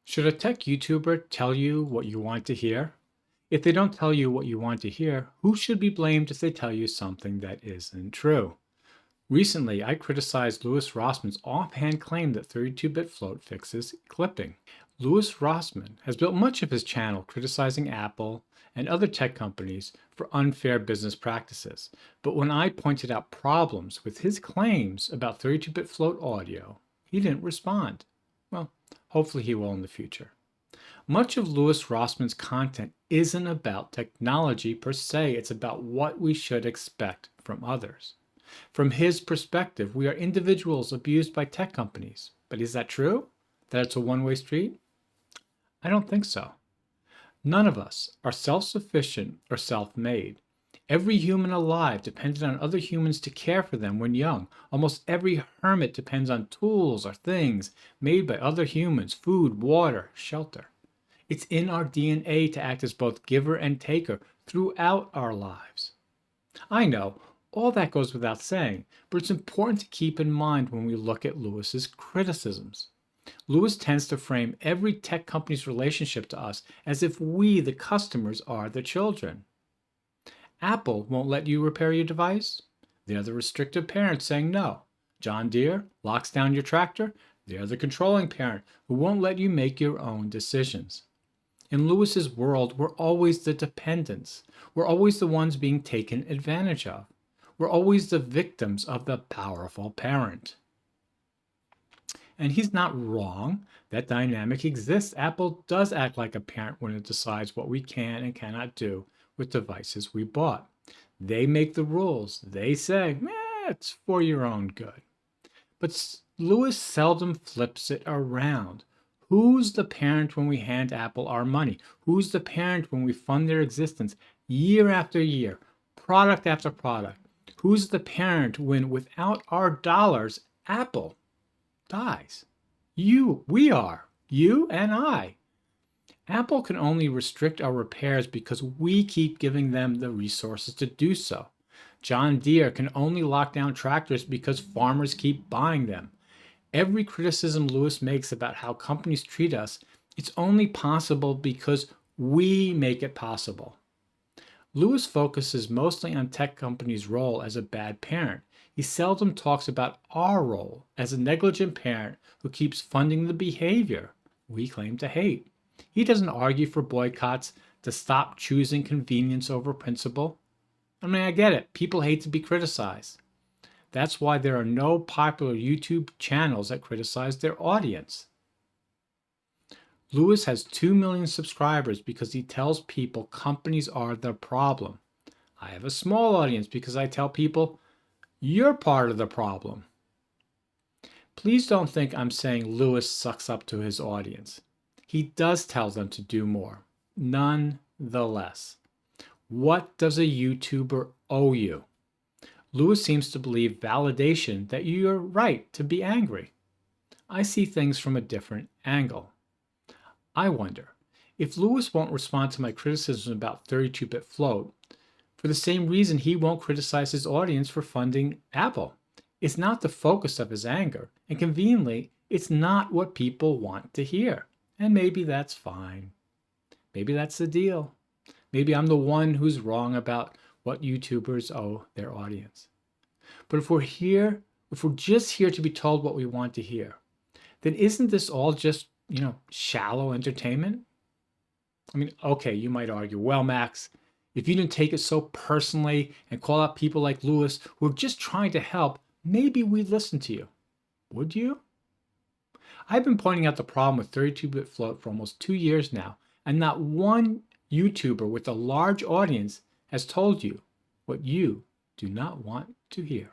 Should a tech YouTuber tell you what you want to hear? If they don't tell you what you want to hear, who should be blamed if they tell you something that isn't true? Recently, I criticized Louis Rossmann's offhand claim that 32-bit float fixes clipping. Louis Rossmann has built much of his channel criticizing Apple and other tech companies for unfair business practices. But when I pointed out problems with his claims about 32-bit float audio, he didn't respond. Well, hopefully he will in the future. Much of Louis Rossmann's content isn't about technology per se, it's about what we should expect from others. From his perspective, we are individuals abused by tech companies. But is that true? That it's a one-way street? I don't think so. None of us are self-sufficient or self-made. Every human alive depended on other humans to care for them when young. Almost every hermit depends on tools or things made by other humans, food, water, shelter. It's in our DNA to act as both giver and taker throughout our lives. I know, all that goes without saying, but it's important to keep in mind when we look at Louis's criticisms. Louis tends to frame every tech company's relationship to us as if we, the customers, are the children. Apple won't let you repair your device. They're the restrictive parent saying no. John Deere locks down your tractor. They're the controlling parent who won't let you make your own decisions. In Louis's world, we're always the dependents. We're always the ones being taken advantage of. We're always the victims of the powerful parent. And he's not wrong. That dynamic exists. Apple does act like a parent when it decides what we can and cannot do with devices we bought. They make the rules. They say, it's for your own good. But Louis seldom flips it around. Who's the parent when we hand Apple our money? Who's the parent when we fund their existence year after year, product after product? Who's the parent when, without our dollars, Apple dies? We are. You and I. Apple can only restrict our repairs because we keep giving them the resources to do so. John Deere can only lock down tractors because farmers keep buying them. Every criticism Louis makes about how companies treat us, it's only possible because we make it possible. Louis focuses mostly on tech companies' role as a bad parent. He seldom talks about our role as a negligent parent who keeps funding the behavior we claim to hate. He doesn't argue for boycotts to stop choosing convenience over principle. I get it. People hate to be criticized. That's why there are no popular YouTube channels that criticize their audience. Louis has 2 million subscribers because he tells people companies are the problem. I have a small audience because I tell people you're part of the problem. Please don't think I'm saying Louis sucks up to his audience. He does tell them to do more. Nonetheless, what does a YouTuber owe you? Louis seems to believe validation that you're right to be angry. I see things from a different angle. I wonder if Louis won't respond to my criticism about 32-bit float for the same reason he won't criticize his audience for funding Apple. It's not the focus of his anger, and conveniently, it's not what people want to hear. And maybe that's fine. Maybe that's the deal. Maybe I'm the one who's wrong about what YouTubers owe their audience. But if we're just here to be told what we want to hear, then isn't this all just, shallow entertainment? Okay, you might argue, well, Max, if you didn't take it so personally and call out people like Louis who are just trying to help, maybe we'd listen to you. Would you? I've been pointing out the problem with 32-bit float for almost 2 years now, and not one YouTuber with a large audience has told you what you do not want to hear.